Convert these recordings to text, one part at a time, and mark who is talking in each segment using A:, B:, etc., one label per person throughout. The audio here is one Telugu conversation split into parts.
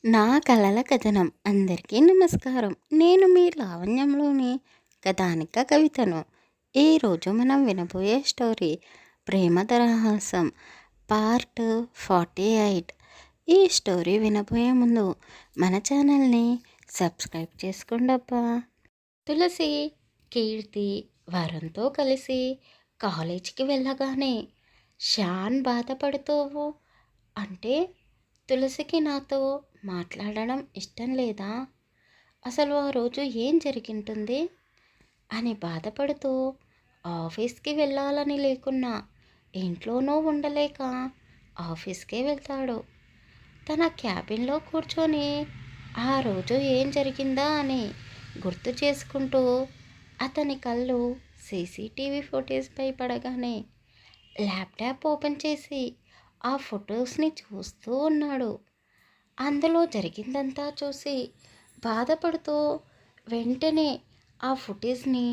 A: నా కలల కథనం అందరికీ నమస్కారం. నేను మీ లావణ్యంలోని కథానిక కవితను. ఈరోజు మనం వినబోయే స్టోరీ ప్రేమ రహస్యం పార్ట్ 48. ఈ స్టోరీ వినబోయే ముందు మన ఛానల్ని సబ్స్క్రైబ్ చేసుకోండబ్బా. తులసి, కీర్తి వరుణ్తో కలిసి కాలేజీకి వెళ్ళగానే షాన్ బాధపడుతూ అంటే తులసికి నాతో మాట్లాడడం ఇష్టం లేదా, అసలు ఆ రోజు ఏం జరిగింటుంది అని బాధపడుతూ ఆఫీస్కి వెళ్ళాలని లేకున్నా ఇంట్లోనూ ఉండలేక ఆఫీస్కే వెళ్తాడు. తన క్యాబిన్లో కూర్చొని ఆ రోజు ఏం జరిగిందా అని గుర్తు చేసుకుంటూ అతని కళ్ళు సీసీటీవీ ఫుటేజ్పై పడగానే ల్యాప్టాప్ ఓపెన్ చేసి ఆ ఫొటోస్ని చూస్తూ ఉన్నాడు. అందులో జరిగిందంతా చూసి బాధపడుతూ వెంటనే ఆ ఫుటేజ్ని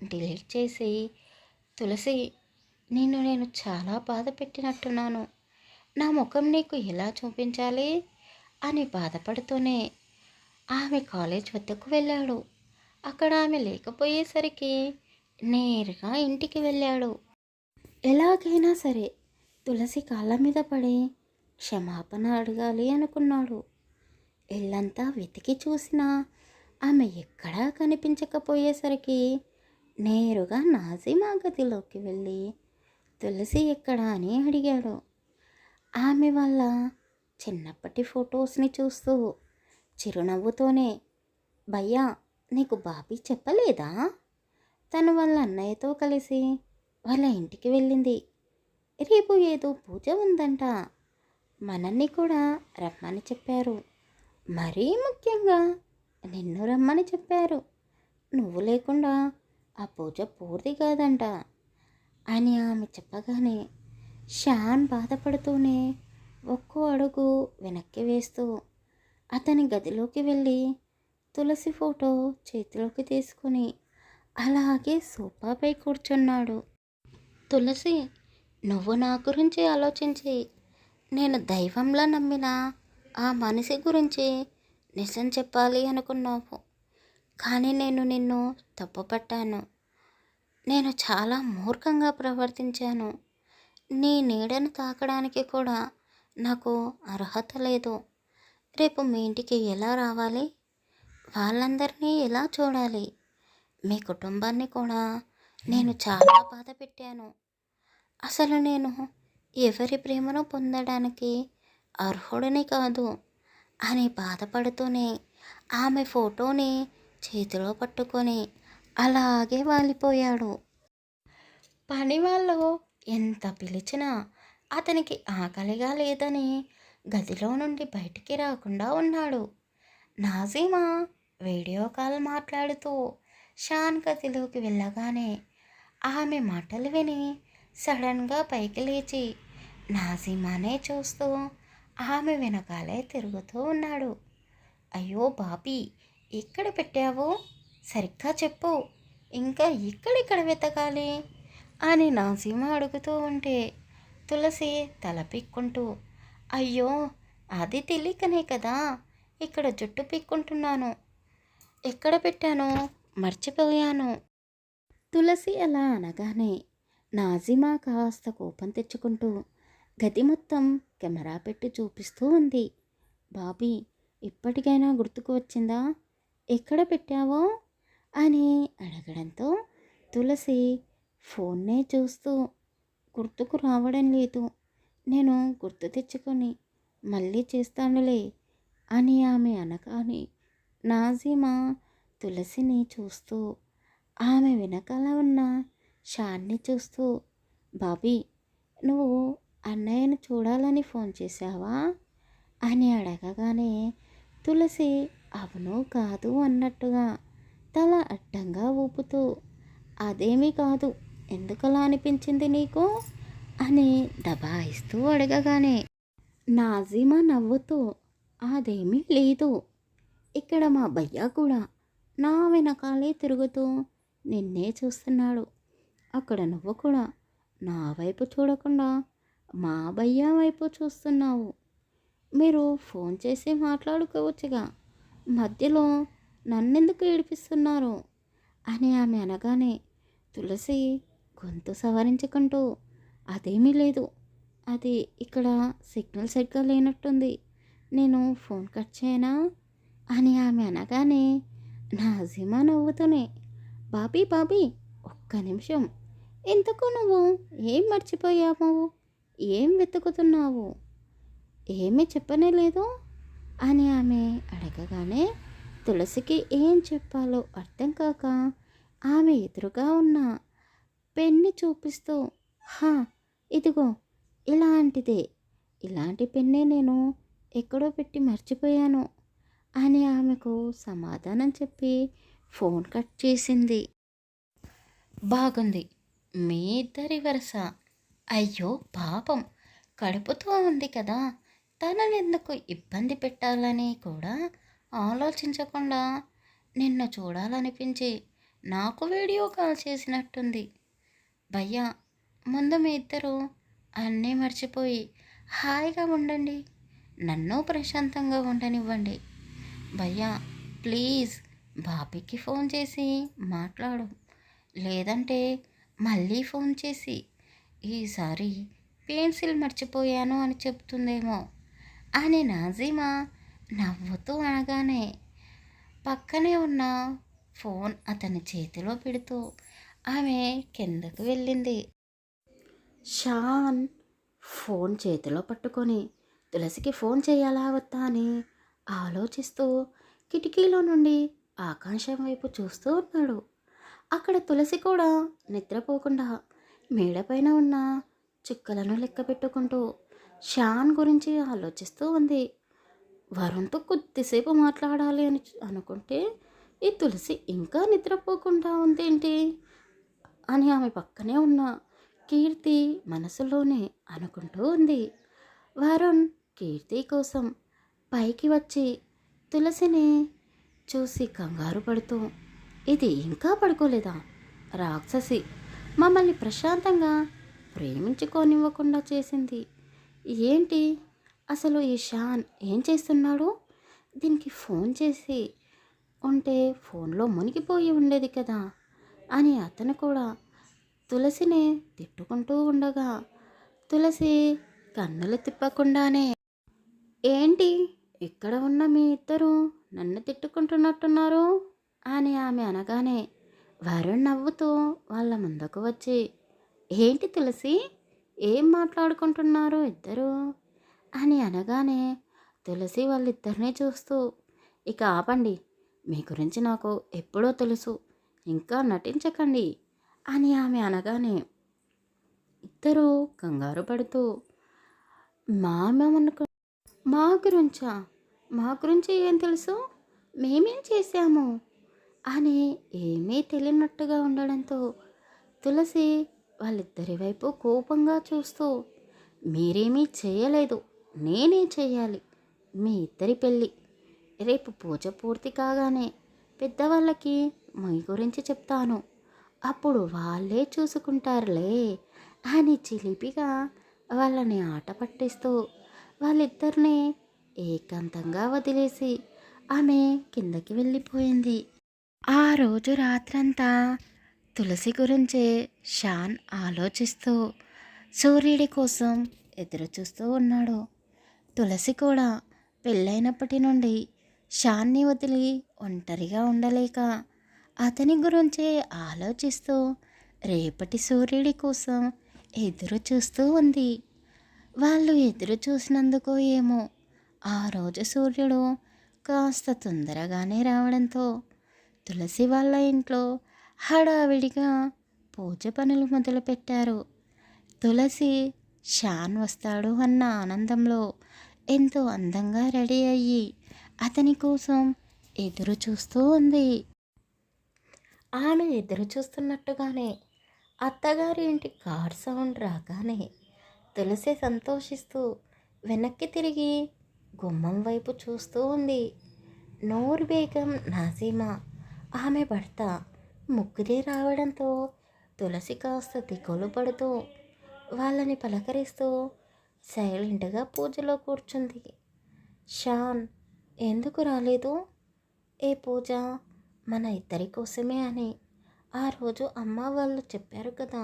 A: డిలీట్ చేసి, తులసి, నేను చాలా బాధ పెట్టినట్టున్నాను, నా ముఖం నీకు ఎలా చూపించాలి అని బాధపడుతూనే ఆమె కాలేజ్ వద్దకు వెళ్ళాడు. అక్కడ ఆమె లేకపోయేసరికి నేరుగా ఇంటికి వెళ్ళాడు. ఎలాగైనా సరే తులసి కాళ్ళ మీద పడి క్షమాపణ అడగాలి అనుకున్నాడు. ఇల్లంతా వెతికి చూసినా ఆమె ఎక్కడా కనిపించకపోయేసరికి నేరుగా నాజిమా గదిలోకి వెళ్ళి తులసి ఎక్కడా అని అడిగాడు. ఆమె వాళ్ళ చిన్నప్పటి ఫొటోస్ని చూస్తూ చిరునవ్వుతోనే, భయ్యా, నీకు బాబీ చెప్పలేదా, తను వాళ్ళ అన్నయ్యతో కలిసి వాళ్ళ ఇంటికి వెళ్ళింది, రేపు ఏదో పూజ ఉందంట, మనల్ని కూడా రమ్మని చెప్పారు, మరీ ముఖ్యంగా నిన్ను రమ్మని చెప్పారు, నువ్వు లేకుండా ఆ పూజ పూర్తి కాదంట అని ఆమె చెప్పగానే షాన్ బాధపడుతూనే ఒక్కో అడుగు వెనక్కి వేస్తూ అతని గదిలోకి వెళ్ళి తులసి ఫోటో చేతిలోకి తీసుకొని అలాగే సోఫాపై కూర్చున్నాడు. తులసి, నువ్వు నా గురించి ఆలోచించి నేను దైవంలా నమ్మిన ఆ మనిషి గురించి నిజం చెప్పాలి అనుకున్నావు, కానీ నేను నిన్ను తప్పుపట్టాను. నేను చాలా మూర్ఖంగా ప్రవర్తించాను. నీ నీడను తాకడానికి కూడా నాకు అర్హత లేదు. రేపు మీ ఇంటికి ఎలా రావాలి, వాళ్ళందరినీ ఎలా చూడాలి, మీ కుటుంబాన్ని కూడా నేను చాలా బాధ పెట్టాను. అసలు నేను ఎవరి ప్రేమను పొందడానికి అర్హుడిని కాదు అని బాధపడుతూనే ఆమె ఫోటోని చేతిలో పట్టుకొని అలాగే వాలిపోయాడు. పని వాళ్ళు ఎంత పిలిచినా అతనికి ఆకలిగా లేదని గదిలో నుండి బయటికి రాకుండా ఉన్నాడు. నాజీమా వీడియో కాల్ మాట్లాడుతూ షాన్ గదిలోకి వెళ్ళగానే ఆమె మాటలు విని సడన్గా పైకి లేచి నాజీమానే చూస్తూ ఆమె వెనకాలే తిరుగుతూ ఉన్నాడు. అయ్యో బాబీ, ఎక్కడ పెట్టావు, సరిగ్గా చెప్పు, ఇంకా ఇక్కడిక్కడ వెతకాలి అని నాజీమా అడుగుతూ ఉంటే తులసి తల పిక్కుంటూ, అయ్యో, అది తెలియకనే కదా ఇక్కడ జుట్టు పీక్కుంటున్నాను, ఎక్కడ పెట్టానో మర్చిపోయాను. తులసి అలా అనగానే నాజిమా కాస్త కోపం తెచ్చుకుంటూ గది మొత్తం కెమెరా పెట్టి చూపిస్తూ ఉంది. బాబీ, ఇప్పటికైనా గుర్తుకు వచ్చిందా, ఎక్కడ పెట్టావో అని అడగడంతో తులసి ఫోన్నే చూస్తూ గుర్తుకు రావడం లేదు, నేను గుర్తు తెచ్చుకొని మళ్ళీ చేస్తానులే అని ఆమె అనగానే నాజిమా తులసిని చూస్తూ ఆమె వెనకాల ఉన్న షాన్ని చూస్తూ, బాబీ, నువ్వు అన్నయ్యను చూడాలని ఫోన్ చేశావా అని అడగగానే తులసి అవును కాదు అన్నట్టుగా తల అడ్డంగా ఊపుతూ, అదేమీ కాదు, ఎందుకలా అనిపించింది నీకు అని దబాయిస్తూ అడగగానే నాజిమా నవ్వుతూ, అదేమీ లేదు, ఇక్కడ మా భయ్యా కూడా నా వెనకాలే తిరుగుతూ నిన్నే చూస్తున్నాడు, అక్కడ నువ్వు కూడా నా వైపు చూడకుండా మా భయ్యా వైపు చూస్తున్నావు, మీరు ఫోన్ చేసి మాట్లాడుకోవచ్చుగా, మధ్యలో నన్నెందుకు ఏడిపిస్తున్నారు అని ఆమె అనగానే తులసి గొంతు సవరించుకుంటూ, అదేమీ లేదు, అది ఇక్కడ సిగ్నల్ సరిగ్గా లేనట్టుంది, నేను ఫోన్ కట్ చేయనా అని ఆమె అనగానే నాజిమా నవ్వుతూనే, బాబీ బాబీ, ఒక్క నిమిషం, ఇంతకు నువ్వు ఏం మర్చిపోయావు, ఏం వెతుకుతున్నావు, ఏమీ చెప్పనే లేదు అని ఆమె అడగగానే తులసికి ఏం చెప్పాలో అర్థం కాక ఆమె ఎదురుగా ఉన్న పెన్ని చూపిస్తూ, హా, ఇదిగో ఇలాంటిదే, ఇలాంటి పెన్నే నేను ఎక్కడో పెట్టి మర్చిపోయాను అని ఆమెకు సమాధానం చెప్పి ఫోన్ కట్ చేసింది. బాగుంది మీ ఇద్దరి వరస. అయ్యో పాపం, కడుపుతో ఉంది కదా, తనని ఎందుకు ఇబ్బంది పెట్టాలని కూడా ఆలోచించకుండా నిన్ను చూడాలనిపించి నాకు వీడియో కాల్ చేసినట్టుంది. భయ్యా, ముందు మీ ఇద్దరు అన్నీ మర్చిపోయి హాయిగా ఉండండి, నన్ను ప్రశాంతంగా ఉండనివ్వండి. భయ్యా ప్లీజ్ బాబీకి ఫోన్ చేసి మాట్లాడు, లేదంటే మళ్ళీ ఫోన్ చేసి ఈసారి పెన్సిల్ మర్చిపోయాను అని చెప్తుందేమో అని నాజీమా నవ్వుతూ అనగానే పక్కనే ఉన్న ఫోన్ అతని చేతిలో పెడుతూ ఆమె కిందకు వెళ్ళింది. షాన్ ఫోన్ చేతిలో పట్టుకొని తులసికి ఫోన్ చేయాలా వద్దా అని ఆలోచిస్తూ కిటికీలో నుండి ఆకాశం వైపు చూస్తూ ఉన్నాడు. అక్కడ తులసి కూడా నిద్రపోకుండా మేడపైన ఉన్న చుక్కలను లెక్క పెట్టుకుంటూ షాన్ గురించి ఆలోచిస్తూ ఉంది. వరుణ్తో కొద్దిసేపు మాట్లాడాలి అని అనుకుంటే ఈ తులసి ఇంకా నిద్రపోకుండా ఉందేంటి అని ఆమె పక్కనే ఉన్న కీర్తి మనసులోనే అనుకుంటూ ఉంది. వరుణ్ కీర్తి కోసం పైకి వచ్చి తులసిని చూసి కంగారు పడుతూ, ఇది ఇంకా పడుకోలేదా రాక్షసి, మమ్మల్ని ప్రశాంతంగా ప్రేమించుకోనివ్వకుండా చేసింది ఏంటి, అసలు ఈ షాన్ ఏం చేస్తున్నాడు, దీనికి ఫోన్ చేసి ఉంటే ఫోన్లో మునిగిపోయి ఉండేది కదా అని అతను కూడా తులసిని తిట్టుకుంటూ ఉండగా తులసి కన్నులు తిప్పకుండానే, ఏంటి ఇక్కడ ఉన్న మీ ఇద్దరు నన్ను తిట్టుకుంటున్నట్టున్నారు అని ఆమె అనగానే వరుణ్ నవ్వుతూ వాళ్ళ ముందుకు వచ్చి, ఏంటి తులసి, ఏం మాట్లాడుకుంటున్నారు ఇద్దరు అని అనగానే తులసి వాళ్ళిద్దరినీ చూస్తూ, ఇక ఆపండి, మీ గురించి నాకు ఎప్పుడో తెలుసు, ఇంకా నటించకండి అని ఆమె అనగానే ఇద్దరూ కంగారు పడుతూ, మామనుకు మా గురించా, మా గురించి ఏం తెలుసు, మేమేం చేశాము అని ఏమీ తెలియనట్టుగా ఉండడంతో తులసి వాళ్ళిద్దరి వైపు కోపంగా చూస్తూ, మీరేమీ చేయలేదు, నేనే చేయాలి, మీ ఇద్దరి పెళ్ళి రేపు పూజ పూర్తి కాగానే పెద్దవాళ్ళకి మీ గురించి చెప్తాను, అప్పుడు వాళ్ళే చూసుకుంటారులే అని చిలిపిగా వాళ్ళని ఆట పట్టిస్తూ వాళ్ళిద్దరినీ ఏకాంతంగా వదిలేసి ఆమె కిందకి వెళ్ళిపోయింది. ఆ రోజు రాత్రంతా తులసి గురించే షాన్ ఆలోచిస్తూ సూర్యుడి కోసం ఎదురు చూస్తూ ఉన్నాడు. తులసి కూడా పెళ్ళైనప్పటి నుండి షాన్ని వదిలి ఒంటరిగా ఉండలేక అతని గురించే ఆలోచిస్తూ రేపటి సూర్యుడి కోసం ఎదురు చూస్తూ ఉంది. వాళ్ళు ఎదురు చూసినందుకు ఏమో ఆ రోజు సూర్యుడు కాస్త తొందరగానే రావడంతో తులసి వాళ్ళ ఇంట్లో హడావిడిగా పూజ పనులు మొదలుపెట్టారు. తులసి షాన్ వస్తాడు అన్న ఆనందంలో ఎంతో అందంగా రెడీ అయ్యి అతని కోసం ఎదురు చూస్తూ ఉంది. ఆమె ఎదురు చూస్తున్నట్టుగానే అత్తగారి ఇంటి కార్ సౌండ్ రాగానే తులసి సంతోషిస్తూ వెనక్కి తిరిగి గుమ్మం వైపు చూస్తూ ఉంది. నూర్ బేగం నాజీమా ఆమె భర్త ముగ్గురే రావడంతో తులసి కాస్త దిగులు పడుతూ వాళ్ళని పలకరిస్తూ సైలెంట్గా పూజలో కూర్చుంది. షాన్ ఎందుకు రాలేదు? ఏ పూజ మన ఇద్దరి కోసమే అని ఆ రోజు అమ్మ వాళ్ళు చెప్పారు కదా.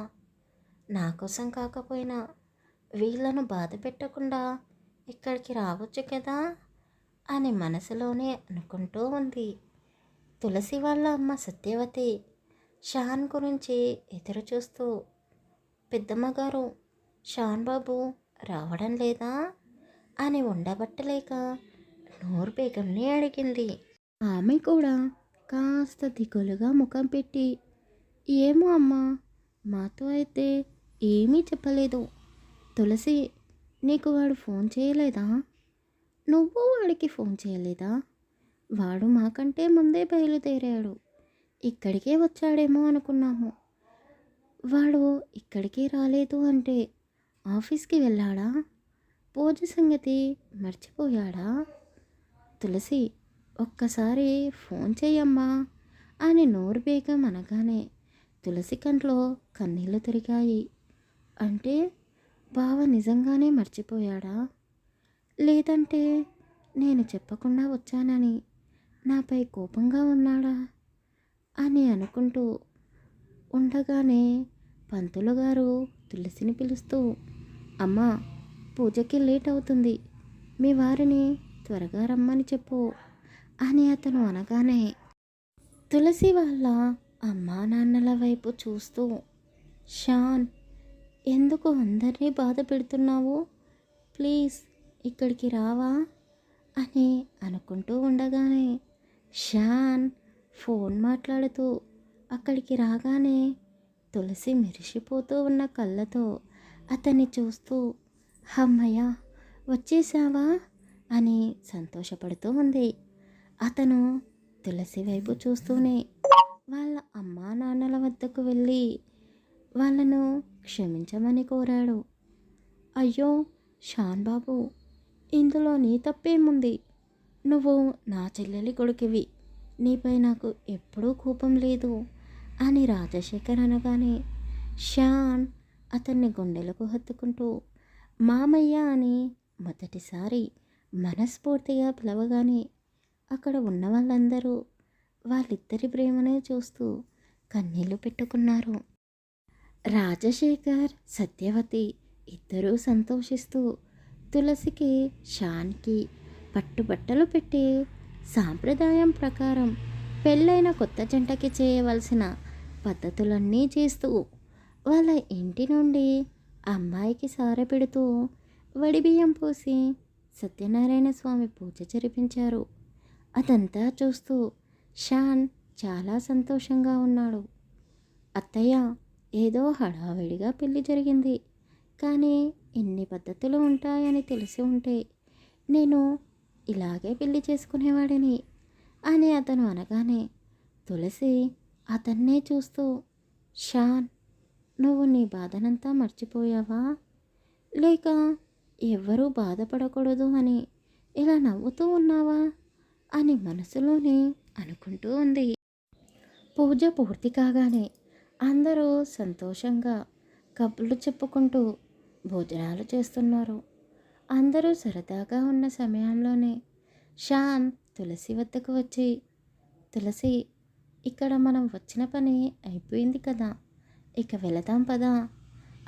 A: నా కోసం కాకపోయినా వీళ్ళను బాధ పెట్టకుండా ఇక్కడికి రావచ్చు కదా అని మనసులోనే అనుకుంటూ ఉంది. తులసి వాళ్ళ అమ్మ సత్యవతి షాన్ గురించి ఎదురు చూస్తూ, పెద్దమ్మగారు షాన్ బాబు రావడం లేదా అని ఉండబట్టలేక నూర్ బేగంని అడిగింది. ఆమె కూడా కాస్త దిగులుగా ముఖం పెట్టి, ఏమో అమ్మా, మాతో అయితే ఏమీ చెప్పలేదు. తులసి, నీకు వాడు ఫోన్ చేయలేదా? నువ్వు వాడికి ఫోన్ చేయలేదా? వాడు మాకంటే ముందే బయలుదేరాడు. ఇక్కడికే వచ్చాడేమో అనుకున్నాము. వాడు ఇక్కడికే రాలేదు అంటే ఆఫీస్కి వెళ్ళాడా? పూజ సంగతి మర్చిపోయాడా? తులసి, ఒక్కసారి ఫోన్ చెయ్యమ్మా అని నోరు బేగం అనగానే తులసి కంట్లో కన్నీళ్లు తిరిగాయి. అంటే బావ నిజంగానే మర్చిపోయాడా? లేదంటే నేను చెప్పకుండా వచ్చానని నాపై కోపంగా ఉన్నాడా అని అనుకుంటూ ఉండగానే పంతులు గారు తులసిని పిలుస్తూ, అమ్మా, పూజకి లేట్ అవుతుంది, మీ వారిని త్వరగా రమ్మని చెప్పు అని అతను అనగానే తులసి వాళ్ళ అమ్మా నాన్నల వైపు చూస్తూ, షాన్, ఎందుకు అందరినీ బాధ పెడుతున్నావు? ప్లీజ్ ఇక్కడికి రావా అని అనుకుంటూ ఉండగానే షాన్ ఫోన్ మాట్లాడుతూ అక్కడికి రాగానే తులసి మెరిసిపోతూ ఉన్న కళ్ళతో అతన్ని చూస్తూ, అమ్మయ్య, వచ్చేసావా అని సంతోషపడుతూ ఉంది. అతను తులసి వైపు చూస్తూనే వాళ్ళ అమ్మా నాన్నల వద్దకు వెళ్ళి వాళ్ళను క్షమించమని కోరాడు. అయ్యో షాన్ బాబు, ఇందులో నీ తప్పేముంది? నువ్వు నా చెల్లెలి కొడుకువి, నీపై నాకు ఎప్పుడూ కోపం లేదు అని రాజశేఖర్ అనగానే షాన్ అతన్ని గుండెలకు హత్తుకుంటూ మామయ్య అని మొదటిసారి మనస్ఫూర్తిగా పిలవగానే అక్కడ ఉన్న వాళ్ళందరూ వాళ్ళిద్దరి ప్రేమనే చూస్తూ కన్నీళ్లు పెట్టుకున్నారు. రాజశేఖర్, సత్యవతి ఇద్దరూ సంతోషిస్తూ తులసికి, షాన్కి పట్టుబట్టలు పెట్టి సాంప్రదాయం ప్రకారం పెళ్ళైన కొత్త జంటకి చేయవలసిన పద్ధతులన్నీ చేస్తూ వాళ్ళ ఇంటి నుండి అమ్మాయికి సారె పెడుతూ వడిబియ్యం పోసి సత్యనారాయణ స్వామి పూజ జరిపించారు. అదంతా చూస్తూ షాన్ చాలా సంతోషంగా ఉన్నాడు. అత్తయ్య, ఏదో హడావిడిగా పెళ్లి జరిగింది, కానీ ఇన్ని పద్ధతులు ఉంటాయని తెలిసి ఉంటే నేను ఇలాగే పెళ్లి చేసుకునేవాడిని అని అతను అనగానే తులసి అతన్నే చూస్తూ, షాన్, నువ్వు నీ బాధనంతా మర్చిపోయావా? లేక ఎవ్వరూ బాధపడకూడదు అని ఇలా నవ్వుతూ ఉన్నావా అని మనసులోనే అనుకుంటూ ఉంది. పూజ పూర్తి కాగానే అందరూ సంతోషంగా కబుర్లు చెప్పుకుంటూ భోజనాలు చేస్తున్నారు. అందరూ సరదాగా ఉన్న సమయంలోనే షాన్ తులసి వద్దకు వచ్చి, తులసి, ఇక్కడ మనం వచ్చిన పని అయిపోయింది కదా, ఇక వెళదాం పదా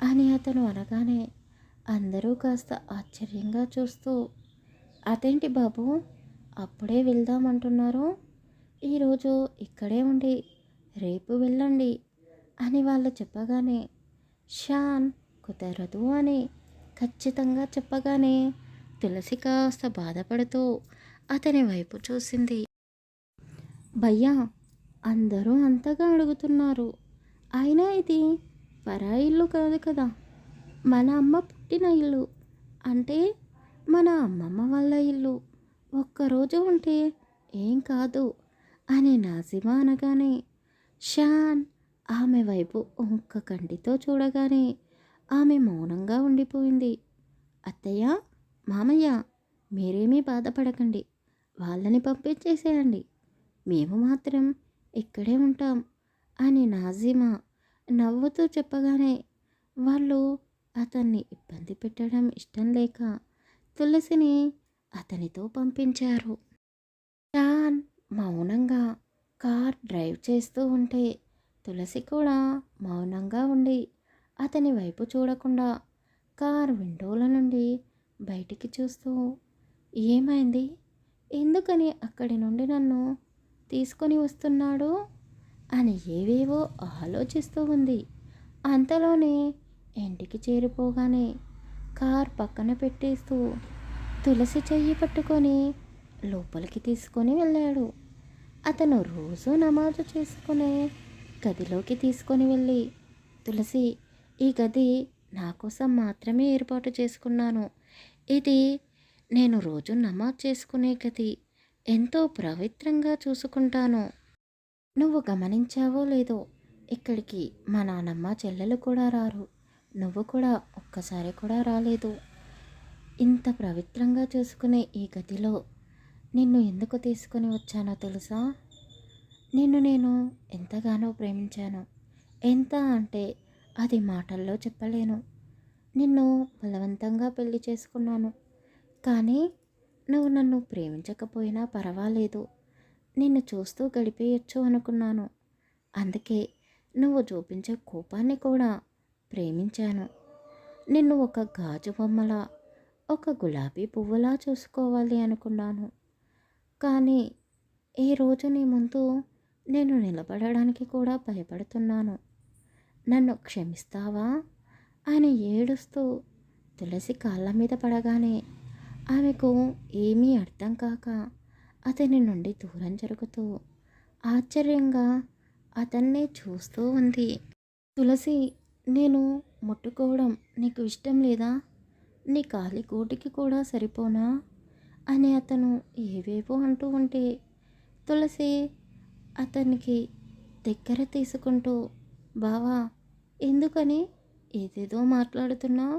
A: అని అతను అనగానే అందరూ కాస్త ఆశ్చర్యంగా చూస్తూ, అదేంటి బాబు, అప్పుడే వెళ్దామంటున్నారు? ఈరోజు ఇక్కడే ఉండి రేపు వెళ్ళండి అని వాళ్ళు చెప్పగానే షాన్ కుదరదు అని ఖచ్చితంగా చెప్పగానే తులసి కాస్త బాధపడుతూ అతని వైపు చూసింది. భయ్యా, అందరూ అంతగా అడుగుతున్నారు, అయినా ఇది పరాయి ఇల్లు కాదు కదా, మన అమ్మ పుట్టిన ఇల్లు, అంటే మన అమ్మమ్మ వాళ్ళ ఇల్లు, ఒక్కరోజు ఉంటే ఏం కాదు అని నాజిమా అనగానే షాన్ ఆమె వైపు ఒక్క కంటితో చూడగానే ఆమె మౌనంగా ఉండిపోయింది. అత్తయ్య, మామయ్య, మీరేమీ బాధపడకండి, వాళ్ళని పంపించేసేయండి, మేము మాత్రం ఇక్కడే ఉంటాం అని నాజిమా నవ్వుతూ చెప్పగానే వాళ్ళు అతన్ని ఇబ్బంది పెట్టడం ఇష్టం లేక తులసిని అతనితో పంపించారు. షాన్ మౌనంగా కార్ డ్రైవ్ చేస్తూ ఉంటే తులసి కూడా మౌనంగా ఉండి అతని వైపు చూడకుండా కార్ విండోల నుండి బయటికి చూస్తూ, ఏమైంది, ఎందుకని అక్కడి నుండి నన్ను తీసుకొని వస్తున్నాడు అని ఏవేవో ఆలోచిస్తూ ఉంది. అంతలోనే ఇంటికి చేరిపోగానే కార్ పక్కన పెట్టేస్తూ తులసి చెయ్యి పట్టుకొని లోపలికి తీసుకొని వెళ్ళాడు. అతను రోజు నమాజు చేసుకునే గదిలోకి తీసుకొని వెళ్ళి, తులసి, ఈ గది నా కోసం మాత్రమే ఏర్పాటు చేసుకున్నాను. ఇది నేను రోజు నమాజ్ చేసుకునే గది. ఎంతో పవిత్రంగా చూసుకుంటాను. నువ్వు గమనించావో లేదో, ఇక్కడికి మా నానమ్మ చెల్లెలు కూడా రారు. నువ్వు కూడా ఒక్కసారి కూడా రాలేదు. ఇంత పవిత్రంగా చూసుకునే ఈ గదిలో నిన్ను ఎందుకు తీసుకొని వచ్చానో తెలుసా? నిన్ను నేను ఎంతగానో ప్రేమించాను. ఎంత అంటే అది మాటల్లో చెప్పలేను. నిన్ను బలవంతంగా పెళ్లి చేసుకున్నాను. కానీ నువ్వు నన్ను ప్రేమించకపోయినా పర్వాలేదు, నిన్ను చూస్తూ గడిపేయచ్చు అనుకున్నాను. అందుకే నువ్వు చూపించే కోపాన్ని కూడా ప్రేమించాను. నిన్ను ఒక గాజు బొమ్మలా, ఒక గులాబీ పువ్వులా చూసుకోవాలి అనుకున్నాను. కానీ ఈ రోజు నీ ముందు నేను నిలబడడానికి కూడా భయపడుతున్నాను. నన్ను క్షమిస్తావా అని ఏడుస్తూ తులసి కాళ్ళ మీద పడగానే ఆమెకు ఏమీ అర్థం కాక అతని నుండి దూరం జరుగుతూ ఆశ్చర్యంగా అతన్నే చూస్తూ ఉంది. తులసి, నేను ముట్టుకోవడం నీకు ఇష్టం లేదా? నీ కాలి గోటికి కూడా సరిపోనా అని అతను ఏవేవో అంటూ ఉంటే తులసి అతనికి దగ్గర తీసుకుంటూ, బావా, ఎందుకని ఏదేదో మాట్లాడుతున్నావు?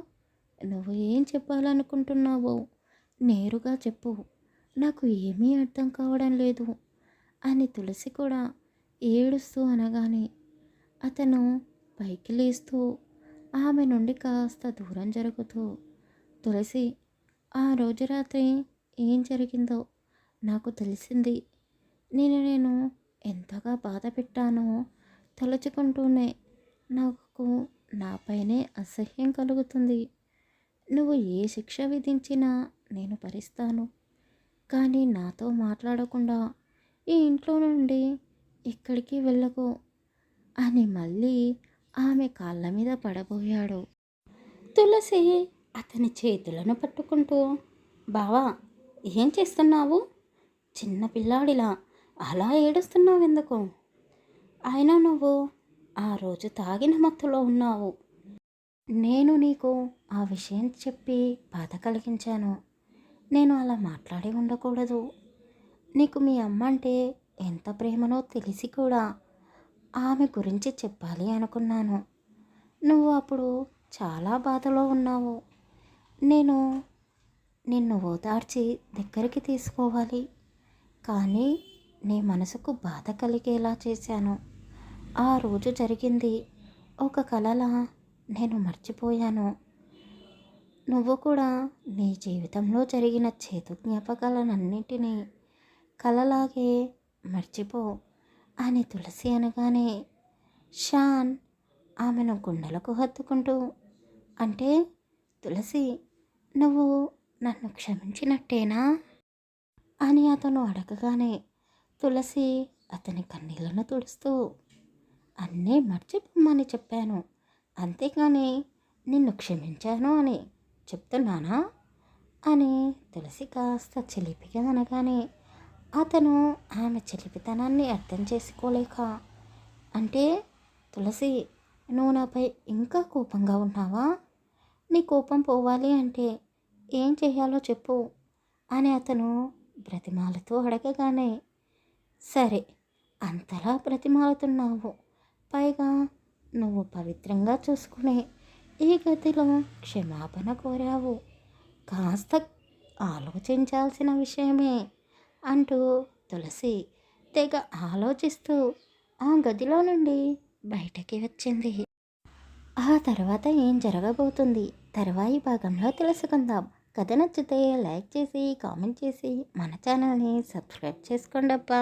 A: నువ్వు ఏం చెప్పాలనుకుంటున్నావో నేరుగా చెప్పు, నాకు ఏమీ అర్థం కావడం లేదు అని తులసి కూడా ఏడుస్తూ అనగానే అతను పైకి లేస్తూ ఆమె నుండి కాస్త దూరం జరుగుతూ, తులసి, ఆ రోజు రాత్రి ఏం జరిగిందో నాకు తెలిసింది. నేను ఎంతగా బాధ పెట్టానో తలుచుకుంటూనే నాకు నాపైనే అసహ్యం కలుగుతుంది. నువ్వు ఏ శిక్ష విధించినా నేను భరిస్తాను. కానీ నాతో మాట్లాడకుండా ఈ ఇంట్లో నుండి ఎక్కడికి వెళ్ళకు అని మళ్ళీ ఆమె కాళ్ళ మీద పడబోయాడు. తులసి అతని చేతులను పట్టుకుంటూ, బావా, ఏం చేస్తున్నావు? చిన్న పిల్లాడిలా అలా ఏడుస్తున్నావెందుకు? అయినా నువ్వు ఆ రోజు తాగిన మత్తులో ఉన్నావు. నేను నీకు ఆ విషయం చెప్పి బాధ కలిగించాను. నేను అలా మాట్లాడి ఉండకూడదు. నీకు మీ అమ్మ అంటే ఎంత ప్రేమనో తెలిసి కూడా ఆమె గురించి చెప్పాలి అనుకున్నాను. నువ్వు అప్పుడు చాలా బాధలో ఉన్నావు. నేను నిన్ను ఓదార్చి దగ్గరికి తీసుకోవాలి, కానీ నీ మనసుకు బాధ కలిగేలా చేశాను. ఆ రోజు జరిగింది ఒక కలలా నేను మర్చిపోయాను. నువ్వు కూడా నీ జీవితంలో జరిగిన చేదు జ్ఞాపకాలన్నింటినీ కలలాగే మర్చిపో అని తులసి అనగానే షాన్ ఆమెను గుండెలకు హత్తుకుంటూ, అంటే తులసి, నువ్వు నన్ను క్షమించినట్టేనా అని అతను అడగగానే తులసి అతని కన్నీళ్లను తుడుస్తూ, అన్నీ మర్చిపోమ్మని చెప్పాను, అంతేగాని నిన్ను క్షమించాను అని చెప్తున్నానా అని తులసి కాస్త చిలిపిగా అనగానే అతను ఆమె చిలిపితనాన్ని అర్థం చేసుకోలేక, అంటే తులసి, నువ్వు నాపై ఇంకా కోపంగా ఉన్నావా? నీ కోపం పోవాలి అంటే ఏం చేయాలో చెప్పు అని అతను బ్రతిమాలతో అడగగానే, సరే, అంతలా బ్రతిమాలుతున్నావు, పైగా నువ్వు పవిత్రంగా చూసుకునే ఈ గదిలో క్షమాపణ కోరావు, కాస్త ఆలోచించాల్సిన విషయమే అంటూ తులసి తెగ ఆలోచిస్తూ ఆ గదిలో నుండి బయటకి వచ్చింది. ఆ తర్వాత ఏం జరగబోతుంది తర్వాయి భాగంలో తెలుసుకుందాం. కథ నచ్చితే లైక్ చేసి కామెంట్ చేసి మన ఛానల్ని సబ్స్క్రైబ్ చేసుకోండి అబ్బా.